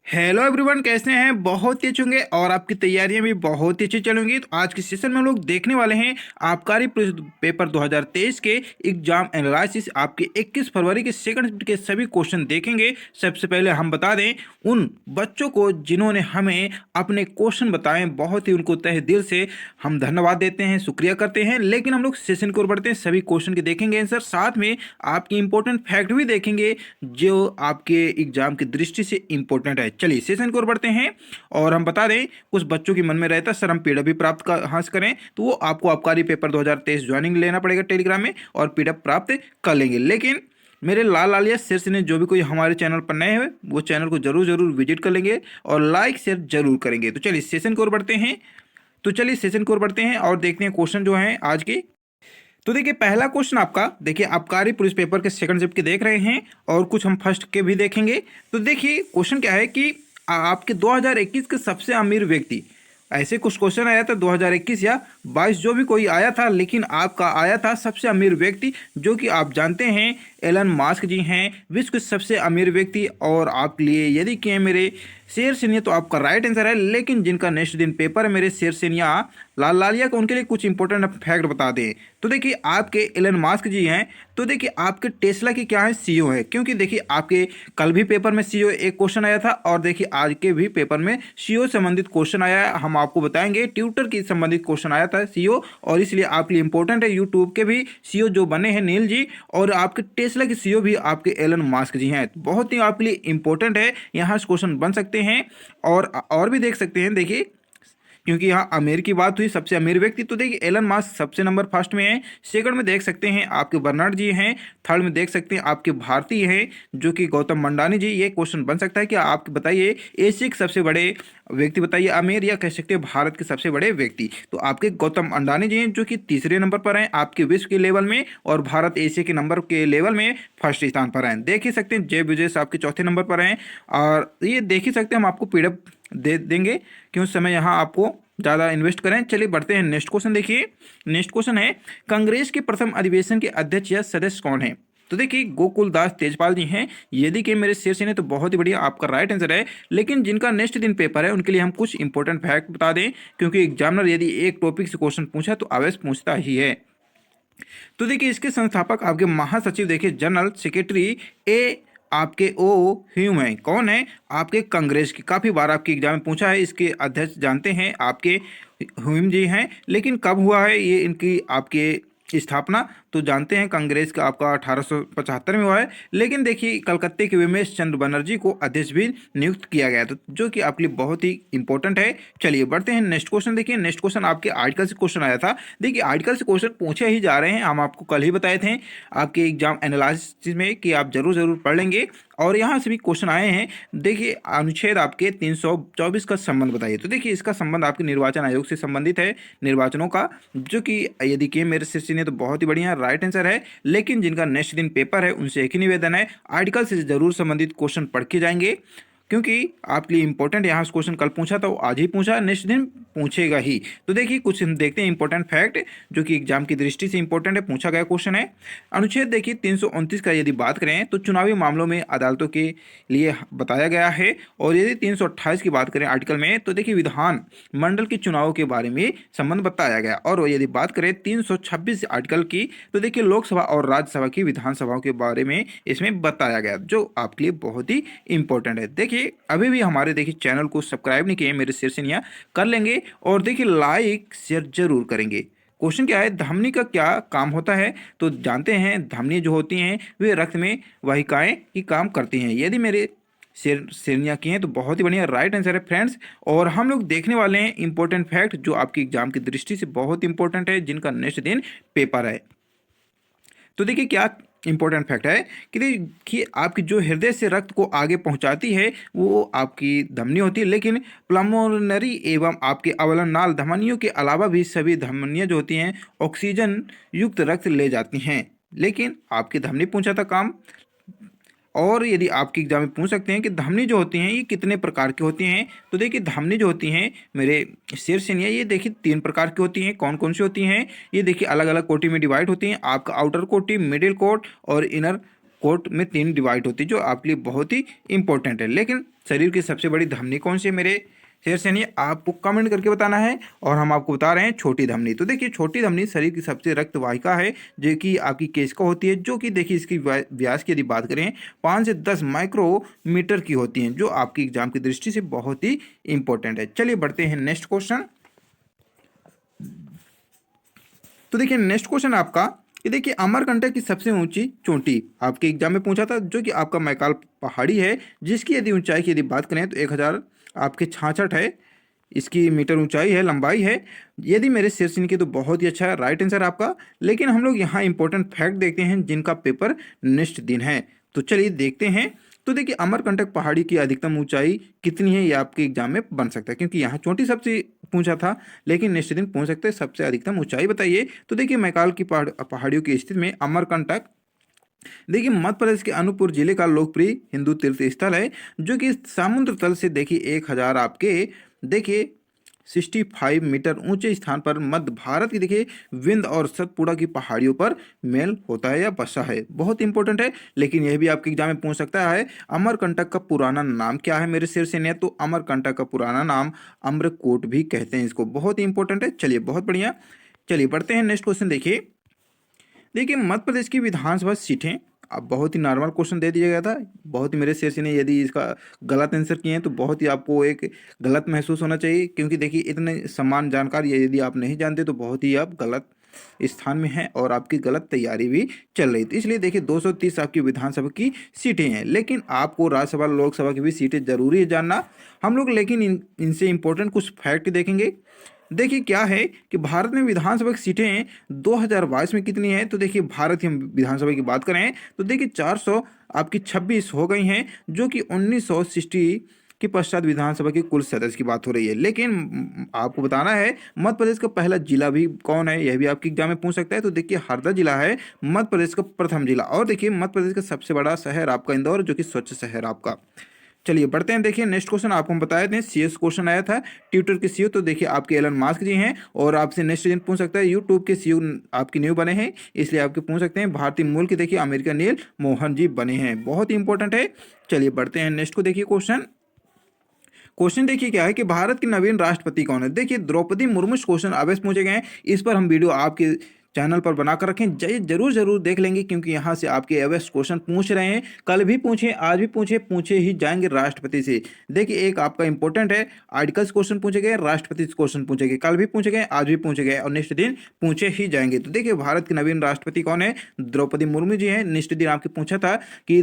Hello everyone, कैसे हैं? बहुत ही अच्छे होंगे और आपकी तैयारियां भी बहुत ही अच्छी चलेंगी। तो आज के सेशन में हम लोग देखने वाले हैं आबकारी पुलिस पेपर 2023 के एग्जाम एनालिसिस। आपके 21 फरवरी के सेकंड शिफ्ट के सभी क्वेश्चन देखेंगे। सबसे पहले हम बता दें उन बच्चों को जिन्होंने हमें अपने क्वेश्चन बताए, बहुत ही उनको तहे दिल से हम धन्यवाद देते हैं, शुक्रिया करते हैं। लेकिन हम लोग सेशन की ओर बढ़ते हैं, सभी क्वेश्चन के देखेंगे आंसर, साथ में आपकी इंपॉर्टेंट फैक्ट भी देखेंगे जो आपके एग्जाम की दृष्टि से इंपॉर्टेंट है। चलिए सेशन की ओर बढ़ते हैं। और हम बता दें कुछ बच्चों के मन में रहता है सर हम पीडीएफ भी प्राप्त हासिल करें, तो वो आपको आबकारी पेपर 2023 ज्वाइनिंग लेना पड़ेगा टेलीग्राम में और पीडीएफ प्राप्त कर लेंगे। लेकिन मेरे लाल लालिया शीर्ष ने जो भी कोई हमारे चैनल पर नए हुए वो चैनल को जरूर जरूर विजिट कर लेंगे और लाइक शेयर जरूर करेंगे। तो चलिए सेशन की ओर बढ़ते हैं। और देखते हैं क्वेश्चन जो है आज के। तो देखिए पहला क्वेश्चन आपका, देखिए आबकारी पुलिस पेपर के सेकंड शिफ्ट के देख रहे हैं और कुछ हम फर्स्ट के भी देखेंगे। तो देखिए क्वेश्चन क्या है कि आपके 2021 के सबसे अमीर व्यक्ति, ऐसे कुछ क्वेश्चन आया था 2021 या 22 जो भी कोई आया था, लेकिन आपका आया था सबसे अमीर व्यक्ति, जो कि आप जानते हैं एलन मास्क जी हैं, विश्व के सबसे अमीर व्यक्ति। और आपके लिए यदि कि मेरे शेर सेनिया तो आपका राइट आंसर है। लेकिन जिनका नेक्स्ट दिन पेपर है मेरे शेर सेनिया लाल लालिया को, उनके लिए कुछ इंपॉर्टेंट फैक्ट बता दें। तो देखिए आपके एलन मास्क जी हैं, तो देखिए आपके टेस्ला की क्या है सीईओ है, क्योंकि देखिए आपके कल भी पेपर में सीईओ एक क्वेश्चन आया था और देखिए आज के भी पेपर में सीईओ संबंधित क्वेश्चन आया है। हम आपको बताएंगे ट्विटर की संबंधित क्वेश्चन आया था सीईओ, और इसलिए आपके लिए इंपॉर्टेंट है। यूट्यूब के भी सीईओ जो बने हैं नील जी, और आपके टेस्ला के सीईओ भी आपके एलन मास्क जी हैं। बहुत ही आपके लिए इंपॉर्टेंट है, यहाँ से क्वेश्चन बन सकते हैं और भी देख सकते हैं। देखिए क्योंकि यहाँ अमीर की बात हुई, सबसे अमीर व्यक्ति, तो देखिए एलन मास्क सबसे नंबर फर्स्ट में है। सेकंड में देख सकते हैं आपके बर्नार्ड जी हैं। थर्ड में देख सकते हैं आपके भारती हैं जो कि गौतम मंडानी जी। ये क्वेश्चन बन सकता है कि आप बताइए एशिया के सबसे बड़े व्यक्ति बताइए, अमीर या कह सकते हैं भारत के सबसे बड़े व्यक्ति। तो आपके गौतम अंडानी जी हैं जो कि तीसरे नंबर पर हैं आपके विश्व के लेवल में, और भारत एशिया के नंबर के लेवल में फर्स्ट स्थान पर हैं। देख ही सकते हैं जय विजय आपके चौथे नंबर पर हैं। और ये देख ही सकते हैं, हम आपको पीडीएफ दे देंगे क्यों समय यहाँ आपको ज़्यादा इन्वेस्ट करें। चलिए बढ़ते हैं नेक्स्ट क्वेश्चन। देखिए नेक्स्ट क्वेश्चन है कांग्रेस के प्रथम अधिवेशन के अध्यक्ष या सदस्य कौन है? तो देखिए गोकुल दास तेजपाल जी हैं। यदि कि मेरे शेर से ने तो बहुत ही बढ़िया, आपका राइट आंसर है। लेकिन जिनका नेक्स्ट दिन पेपर है उनके लिए हम कुछ इंपॉर्टेंट फैक्ट बता दें, क्योंकि एग्जामिनर यदि एक टॉपिक से क्वेश्चन पूछा तो अवश्य पूछता ही है। तो देखिए इसके संस्थापक आपके महासचिव, देखिए जनरल सेक्रेटरी ए आपके ओ ह्यूम है। कौन है? आपके कांग्रेस की, काफ़ी बार आपके एग्जाम में पूछा है। इसके अध्यक्ष जानते हैं आपके ह्यूम जी हैं, लेकिन कब हुआ है ये इनकी आपके स्थापना तो जानते हैं कांग्रेस का आपका 1875 में हुआ है। लेकिन देखिए कलकत्ते के विमेश चंद्र बनर्जी को अध्यक्ष भी नियुक्त किया गया, तो जो कि आपके लिए बहुत ही इंपॉर्टेंट है। चलिए बढ़ते हैं नेक्स्ट क्वेश्चन। देखिए नेक्स्ट क्वेश्चन आपके आर्टिकल से क्वेश्चन आया था। देखिए आर्टिकल से क्वेश्चन पूछे ही जा रहे हैं, हम आपको कल ही बताए थे आपके एग्जाम एनालिसिस में कि आप जरूर जरूर पढ़ लेंगे, और यहाँ से भी क्वेश्चन आए हैं। देखिए अनुच्छेद आपके 324 का संबंध बताइए। तो देखिए इसका संबंध आपके निर्वाचन आयोग से संबंधित है, निर्वाचनों का, जो कि यदि कि मेरे शिष्य ने तो बहुत ही बढ़िया राइट आंसर है। लेकिन जिनका नेक्स्ट दिन पेपर है उनसे एक ही निवेदन है, आर्टिकल से जरूर संबंधित क्वेश्चन पढ़ के जाएंगे, क्योंकि आपके लिए इंपॉर्टेंट। यहाँ से क्वेश्चन कल पूछा था, वो आज ही पूछा, नेक्स्ट दिन पूछेगा ही। तो देखिए कुछ हम देखते हैं इंपॉर्टेंट फैक्ट जो कि एग्जाम की दृष्टि से इंपॉर्टेंट है, पूछा गया क्वेश्चन है। अनुच्छेद देखिए 329 का यदि बात करें तो चुनावी मामलों में अदालतों के लिए बताया गया है। और यदि 328 की बात करें आर्टिकल में, तो देखिए विधान मंडल के चुनावों के बारे में संबंध बताया गया। और यदि बात करें 326 आर्टिकल की, तो देखिए लोकसभा और राज्यसभा की विधानसभाओं के बारे में इसमें बताया गया, जो आपके लिए बहुत ही इंपॉर्टेंट है। देखिए अभी भी हमारे देखिए चैनल को सब्सक्राइब नहीं किए मेरे शेर से कर लेंगे, और देखिए लाइक शेयर जरूर करेंगे। क्वेश्चन क्या है, धमनी का क्या काम होता है? तो जानते हैं धमनी जो होती हैं वे रक्त में वाहिकाएं की काम करती हैं। यदि मेरे श्रेणियाँ की हैं तो बहुत ही बढ़िया राइट आंसर है फ्रेंड्स। और हम लोग देखने वाले हैं इंपॉर्टेंट फैक्ट जो आपकी एग्जाम की दृष्टि से बहुत इंपॉर्टेंट है, जिनका नेक्स्ट दिन पेपर है। तो देखिए क्या इंपॉर्टेंट फैक्ट है कि देखिए आपकी जो हृदय से रक्त को आगे पहुंचाती है वो आपकी धमनी होती है, लेकिन प्लमोनरी एवं आपके अवलन नाल धमनियों के अलावा भी सभी धमनियां जो होती हैं ऑक्सीजन युक्त रक्त ले जाती हैं। लेकिन आपकी धमनी पूछा था काम। और यदि आपके एग्जाम में पूछ सकते हैं कि धमनी जो होती हैं ये कितने प्रकार की होती हैं, तो देखिए धमनी जो होती हैं मेरे शेर से नहीं है, ये देखिए 3 प्रकार की होती हैं। कौन कौन सी होती हैं? ये देखिए अलग अलग कोटि में डिवाइड होती हैं। आपका आउटर कोटि, मिडिल कोट और इनर कोट में 3 डिवाइड होती है, जो आपके लिए बहुत ही इंपॉर्टेंट है। लेकिन शरीर की सबसे बड़ी धमनी कौन सी है मेरे शेर सेनी, आपको कमेंट करके बताना है। और हम आपको बता रहे हैं छोटी धमनी। तो देखिए छोटी धमनी शरीर की सबसे रक्त वाहिका है जो कि आपकी केशिका होती है, जो कि देखिए इसकी व्यास की यदि बात करें 5 से 10 माइक्रोमीटर की होती हैं, जो आपकी एग्जाम की दृष्टि से बहुत ही इंपॉर्टेंट है। चलिए बढ़ते हैं नेक्स्ट क्वेश्चन। तो देखिए नेक्स्ट क्वेश्चन आपका कि देखिए अमरकंटक की सबसे ऊंची चोटी आपके एग्जाम में पूछा था, जो कि आपका मैकाल पहाड़ी है, जिसकी यदि ऊंचाई की यदि बात करें तो 1000 आपके 66 है इसकी मीटर ऊंचाई है, लंबाई है। यदि मेरे शेर की तो बहुत ही अच्छा है, राइट आंसर आपका। लेकिन हम लोग यहाँ इंपॉर्टेंट फैक्ट देखते हैं जिनका पेपर नेक्स्ट दिन है। तो चलिए देखते हैं। तो देखिए अमरकंटक पहाड़ी की अधिकतम ऊंचाई कितनी है, ये आपके एग्जाम में बन सकता है, क्योंकि यहाँ चोटी सबसे पूछा था, लेकिन नेक्स्ट दिन पूछ सकते हैं सबसे अधिकतम ऊंचाई बताइए। तो देखिए मैकाल की पहाड़ियों की स्थिति में अमरकंटक देखिए मध्य प्रदेश के अनूपपुर जिले का लोकप्रिय हिंदू तीर्थ स्थल है, जो कि समुद्र तल से देखिए 1000 आपके देखिए 65 मीटर ऊंचे स्थान पर मध्य भारत की देखिए विंध्य और सतपुड़ा की पहाड़ियों पर मेल होता है या बसा है। बहुत इंपॉर्टेंट है, लेकिन यह भी आपके एग्जाम में पूछ सकता है। अमरकंटक का पुराना नाम क्या है मेरे शेर सेना, तो अमरकंटक का पुराना नाम अम्रकोट भी कहते हैं इसको। बहुत ही इंपॉर्टेंट है। चलिए बहुत बढ़िया, चलिए बढ़ते हैं नेक्स्ट क्वेश्चन। देखिए मध्य प्रदेश की विधानसभा सीटें, अब बहुत ही नॉर्मल क्वेश्चन दे दिया गया था। बहुत ही मेरे शेर से ने यदि इसका गलत आंसर किए हैं तो बहुत ही आपको एक गलत महसूस होना चाहिए, क्योंकि देखिए इतने समान जानकारी यदि आप नहीं जानते तो बहुत ही आप गलत स्थान में हैं और आपकी गलत तैयारी भी चल रही। तो इसलिए देखिए 230 आपकी विधानसभा की सीटें हैं, लेकिन आपको राज्यसभा लोकसभा की भी सीटें जरूरी है जानना हम लोग। लेकिन इनसे इंपॉर्टेंट कुछ फैक्ट देखेंगे। देखिए क्या है कि भारत में विधानसभा की सीटें 2022 में कितनी है, तो देखिए भारत की हम विधानसभा की बात करें तो देखिए 400 आपकी 26 हो गई हैं, जो कि 1960 के पश्चात विधानसभा की कुल सदस्य की बात हो रही है। लेकिन आपको बताना है मध्य प्रदेश का पहला जिला भी कौन है, यह भी आपके एग्जाम में पूछ सकता है। तो देखिए हरदा जिला है मध्य प्रदेश का प्रथम जिला। और देखिए मध्य प्रदेश का सबसे बड़ा शहर आपका इंदौर, जो कि स्वच्छ शहर आपका। चलिए बढ़ते हैं। देखिए नेक्स्ट क्वेश्चन आपको हम बताए थे, सीएस क्वेश्चन आया था ट्विटर के सीईओ। तो देखिए आपके एलन मास्क जी हैं और आपसे नेक्स्ट दिन पूछ सकता है यूट्यूब के सीईओ आपके न्यू बने हैं, इसलिए आपके पूछ सकते हैं। भारतीय मूल के देखिए अमेरिका नील मोहन जी बने हैं, बहुत ही इंपॉर्टेंट है। चलिए बढ़ते हैं नेक्स्ट को। देखिए क्वेश्चन देखिए क्या है कि भारत की नवीन राष्ट्रपति कौन है। देखिए द्रौपदी मुर्मू क्वेश्चन अवश्य पूछे गए हैं, इस पर हम वीडियो आपके चैनल पर बनाकर रखें, जरूर देख लेंगे, क्योंकि यहाँ से आपके अवश्य क्वेश्चन पूछ रहे हैं। कल भी पूछे, आज भी पूछे ही जाएंगे राष्ट्रपति से। देखिए एक आपका इंपॉर्टेंट है, आर्टिकल्स क्वेश्चन पूछे गए, राष्ट्रपति क्वेश्चन पूछे गए, कल भी पूछे गए, आज भी पूछे गए और नेक्स्ट दिन पूछे ही जाएंगे। तो देखिए भारत की नवीन राष्ट्रपति कौन है, द्रौपदी मुर्मू जी हैं। नेक्स्ट दिन आपके पूछा था कि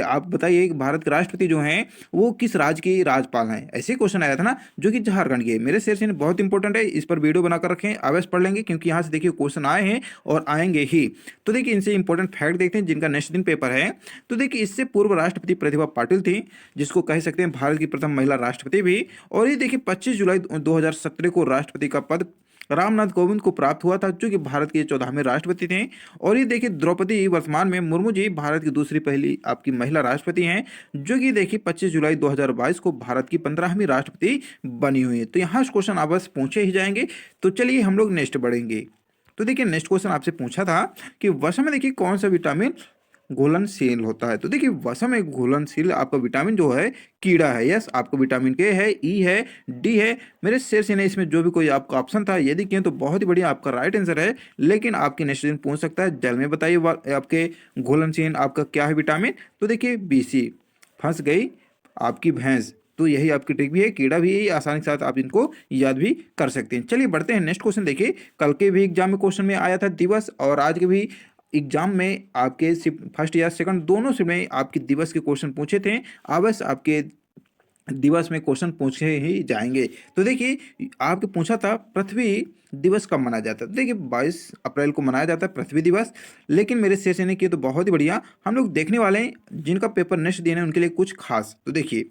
आप बताइए भारत के राष्ट्रपति जो हैं वो किस राज्य की राज्यपाल हैं, ऐसे क्वेश्चन आया था ना, जो कि झारखंड के। मेरे शेर से बहुत इंपॉर्टेंट है, इस पर वीडियो बनाकर रखें, अवश्य पढ़ लेंगे, क्योंकि यहाँ से देखिए क्वेश्चन आए हैं और आएंगे ही। तो देखिए इनसे इंपॉर्टेंट फैक्ट देखते हैं जिनका नेक्स्ट दिन पेपर है। तो देखिए इससे पूर्व राष्ट्रपति प्रतिभा पाटिल थी, जिसको कह सकते हैं भारत की प्रथम महिला राष्ट्रपति भी। और ये देखिए 25 जुलाई 2017 को राष्ट्रपति का पद रामनाथ कोविंद को प्राप्त हुआ था, जो कि भारत के 14वें राष्ट्रपति थे। और ये देखिए द्रौपदी वर्तमान में मुर्मू जी भारत की दूसरी पहली आपकी महिला राष्ट्रपति हैं, जो कि देखिए 25 जुलाई 2022 को भारत की 15वीं राष्ट्रपति बनी हुई है। तो यहाँ क्वेश्चन आप बस पूछे ही जाएंगे। तो चलिए हम लोग नेक्स्ट बढ़ेंगे। तो देखिए नेक्स्ट क्वेश्चन आपसे पूछा था कि वसा में देखिए कौन सा विटामिन घुलनशील होता है। तो देखिए वसा में घुलनशील आपका विटामिन जो है कीड़ा है। यस, आपको विटामिन के है, ई है, डी है। मेरे शेर से नहीं, इसमें जो भी कोई आपका ऑप्शन था यदि किए तो बहुत ही बढ़िया आपका राइट आंसर है। लेकिन आपके नेक्स्ट दिन पूछ सकता है जल में बताइए आपके घुलनशील आपका क्या है विटामिन। तो देखिए बीसी, फंस गई आपकी भैंस। तो यही आपकी ट्रिक भी है, कीड़ा भी है, आसानी के साथ आप इनको याद भी कर सकते हैं। चलिए बढ़ते हैं नेक्स्ट क्वेश्चन। देखिए कल के भी एग्जाम में क्वेश्चन में आया था दिवस, और आज के भी एग्जाम में आपके फर्स्ट या सेकंड दोनों से में आपके दिवस के क्वेश्चन पूछे थे। अवश्य आपके दिवस में क्वेश्चन पूछे ही जाएंगे। तो देखिए आपके पूछा था पृथ्वी दिवस कब मनाया जाता है। देखिए 22 अप्रैल को मनाया जाता है पृथ्वी दिवस। लेकिन मेरे शेर से ने किए तो बहुत ही बढ़िया, हम लोग देखने वाले हैं जिनका पेपर नेक्स्ट देना है उनके लिए कुछ खास। तो देखिए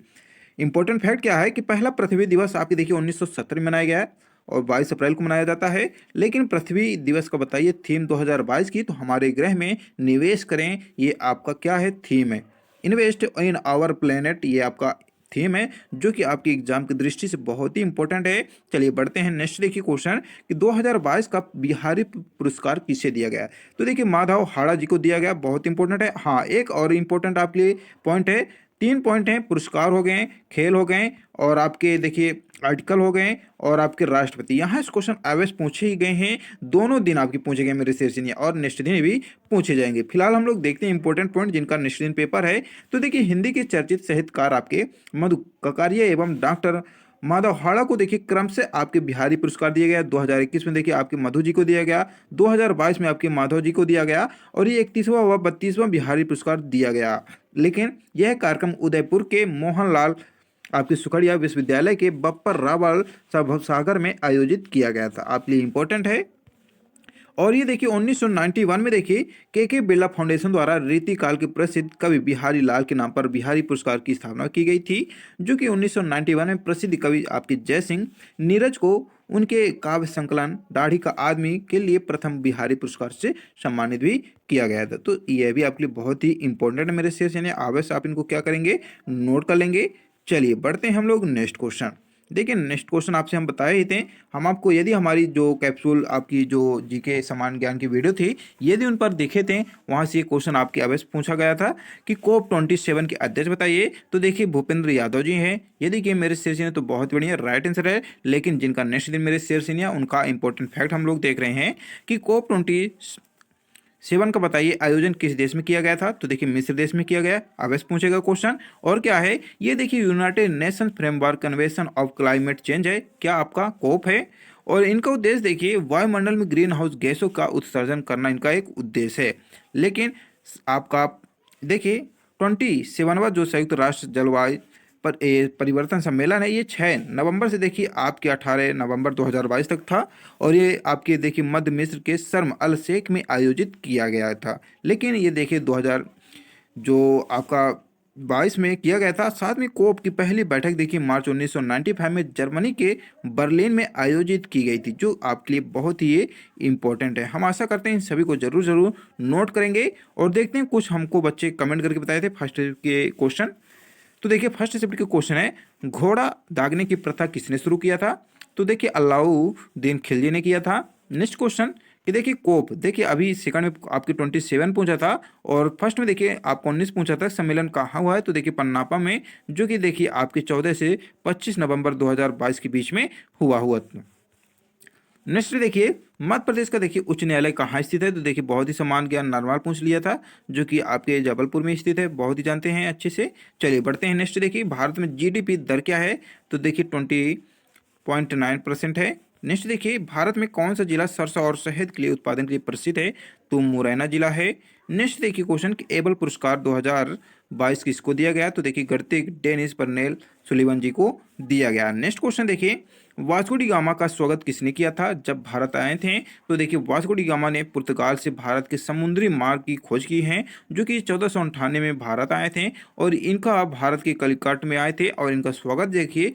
इंपॉर्टेंट फैक्ट क्या है कि पहला पृथ्वी दिवस आपके देखिए 1970 में मनाया गया है और 22 अप्रैल को मनाया जाता है। लेकिन पृथ्वी दिवस का बताइए थीम 2022 की, तो हमारे ग्रह में निवेश करें, ये आपका क्या है, थीम है। इन्वेस्ट इन आवर प्लेनेट, ये आपका थीम है, जो कि आपकी एग्जाम की दृष्टि से बहुत ही इंपॉर्टेंट है। चलिए बढ़ते हैं नेक्स्ट देखिए क्वेश्चन कि 2022 का बिहारी पुरस्कार किसे दिया गया। तो देखिए माधव हाड़ा जी को दिया गया, बहुत इंपॉर्टेंट है। हाँ, एक और इंपॉर्टेंट आपके लिए पॉइंट है, 3 पॉइंट हैं, पुरस्कार हो गए, खेल हो गए और आपके देखिए आर्टिकल हो गए और आपके राष्ट्रपति। यहाँ से क्वेश्चन अवश्य पूछे ही गए हैं, दोनों दिन आपके पूछे गए मेरे शेर और नेक्स्ट दिन भी पूछे जाएंगे। फिलहाल हम लोग देखते हैं इंपॉर्टेंट पॉइंट जिनका नेक्स्ट दिन पेपर है। तो देखिए हिंदी के चर्चित साहित्यकार आपके मधु ककारिया एवं डॉक्टर माधव हाड़ा को देखिए क्रम से आपके बिहारी पुरस्कार दिया गया। 2021 में देखिए आपके मधु जी को दिया गया, 2022 में आपके माधव जी को दिया गया और ये 31वां व 32वां बिहारी पुरस्कार दिया गया। लेकिन यह कार्यक्रम उदयपुर के मोहनलाल आपके सुखड़िया विश्वविद्यालय के बप्पर रावल सागर में आयोजित किया गया था। आपके लिए इंपॉर्टेंट है। और ये देखिए 1991 में देखिए के बिरला फाउंडेशन द्वारा रीतिकाल के प्रसिद्ध कवि बिहारी लाल के नाम पर बिहारी पुरस्कार की स्थापना की गई थी, जो कि 1991 में प्रसिद्ध कवि आपके जय सिंह नीरज को उनके काव्य संकलन दाढ़ी का आदमी के लिए प्रथम बिहारी पुरस्कार से सम्मानित भी किया गया था। तो यह भी आपके लिए बहुत ही इंपॉर्टेंट है मेरे शेष, यानी अवश्य आप इनको क्या करेंगे, नोट कर लेंगे। चलिए बढ़ते हैं हम लोग नेक्स्ट क्वेश्चन। देखिए नेक्स्ट क्वेश्चन आपसे हम बताए ही थे, हम आपको यदि हमारी जो कैप्सूल आपकी जो जीके समान ज्ञान की वीडियो थी यदि उन पर देखे थे, वहाँ से ये क्वेश्चन आपके अवश्य पूछा गया था कि COP27 के अध्यक्ष बताइए। तो देखिए भूपेंद्र यादव जी हैं। यदि कि मेरे शेर सीनियर तो बहुत बढ़िया राइट आंसर है, लेकिन जिनका नेक्स्ट दिन मेरे शेर सीनियर उनका इंपॉर्टेंट फैक्ट हम लोग देख रहे हैं कि COP27 का बताइए आयोजन किस देश में किया गया था। तो देखिए मिस्र देश में किया गया, अवश्य पूछेगा क्वेश्चन। और क्या है ये देखिए United nation framework convention of climate change है, क्या आपका कोप है। और इनका उद्देश्य देखिए वायुमंडल में ग्रीन हाउस गैसों का उत्सर्जन करना इनका एक उद्देश्य है। लेकिन आपका देखिए 27वां जो संयुक्त राष्ट्र जलवायु पर परिवर्तन सम्मेलन है, ये 6 नवंबर से देखिए आपके 18 नवंबर 2022 तक था और ये आपके देखिए मध्य मिस्र के शर्म अल शेख में आयोजित किया गया था। लेकिन ये देखिए 2000 जो आपका 22 में किया गया था। साथ में कोप की पहली बैठक देखिए मार्च 1995 में जर्मनी के बर्लिन में आयोजित की गई थी, जो आपके लिए बहुत ही इंपॉर्टेंट है। हम आशा करते हैं इन सभी को जरूर नोट करेंगे। और देखते हैं कुछ हमको बच्चे कमेंट करके बताए थे फर्स्ट के क्वेश्चन। तो देखिए फर्स्ट शिफ्ट के क्वेश्चन है, घोड़ा दागने की प्रथा किसने शुरू किया था। तो देखिए अलाउद्दीन खिलजी ने किया था। नेक्स्ट क्वेश्चन कि देखिए कोप, देखिए अभी सेकंड में आपके 27 पूछा था और फर्स्ट में देखिए आपको 19 पूछा था। सम्मेलन कहाँ हुआ है, तो देखिए पन्नापा में, जो कि देखिए आपके 14 से 25 नवंबर 2022 के बीच में हुआ। नेक्स्ट देखिए मध्य प्रदेश का देखिए उच्च न्यायालय कहाँ स्थित है। तो देखिए बहुत ही समान ज्ञान नरवाल पूछ लिया था, जो कि आपके जबलपुर में स्थित है, बहुत ही जानते हैं अच्छे से। चलिए बढ़ते हैं नेक्स्ट। देखिए भारत में GDP दर क्या है। तो देखिए 20.9% है। नेक्स्ट देखिए भारत में कौन सा जिला सरसों और शहद के लिए उत्पादन के लिए प्रसिद्ध है। तो मुरैना जिला है। नेक्स्ट देखिए क्वेश्चन कि एबल पुरस्कार 2022 किसको दिया गया। तो देखिए गर्तिक डेनिस परनेल सुलिवन जी को दिया गया। नेक्स्ट क्वेश्चन देखिए वास्को डी गामा का स्वागत किसने किया था जब भारत आए थे। तो देखिए वास्को डी गामा ने पुर्तगाल से भारत के समुद्री मार्ग की खोज की है, जो कि 1498 में भारत आए थे और इनका भारत के कलिकट में आए थे। और इनका स्वागत देखिए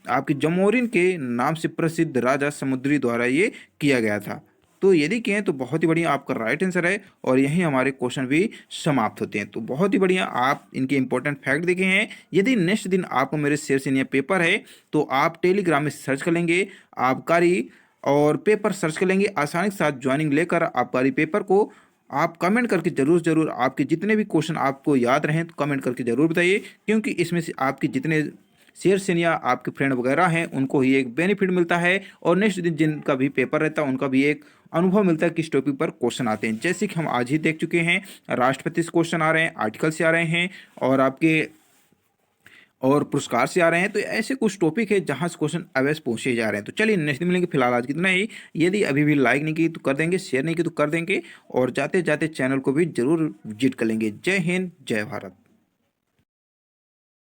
आपके जमोरिन के नाम से प्रसिद्ध राजा समुद्री द्वारा ये किया गया था। तो यदि कहें तो बहुत ही बढ़िया आपका राइट आंसर है और यही हमारे क्वेश्चन भी समाप्त होते हैं। तो बहुत ही बढ़िया आप इनके इंपॉर्टेंट फैक्ट देखे हैं। यदि नेक्स्ट दिन आपको मेरे शेर सीनियर पेपर है तो आप टेलीग्राम में सर्च कर लेंगे आबकारी और पेपर सर्च कर लेंगे, आसानी के साथ ज्वाइनिंग लेकर आबकारी पेपर को आप कमेंट करके जरूर आपके जितने भी क्वेश्चन आपको याद रहें तो कमेंट करके जरूर बताइए, क्योंकि इसमें से आपके जितने शेयर सीनियर आपके फ्रेंड वगैरह हैं उनको ही एक बेनिफिट मिलता है और नेक्स्ट दिन जिनका भी पेपर रहता है उनका भी एक अनुभव मिलता है किस टॉपिक पर क्वेश्चन आते हैं। जैसे कि हम आज ही देख चुके हैं राष्ट्रपति से क्वेश्चन आ रहे हैं, आर्टिकल से आ रहे हैं और आपके और पुरस्कार से आ रहे हैं। तो ऐसे कुछ टॉपिक है जहां से क्वेश्चन अवश्य पूछे जा रहे हैं। तो चलिए नेक्स्ट दिन मिलेंगे। फिलहाल आज कितना ही, यदि अभी भी लाइक नहीं की तो कर देंगे, शेयर नहीं की तो कर देंगे और जाते जाते चैनल को भी जरूर विजिट कर लेंगे। जय हिंद जय भारत।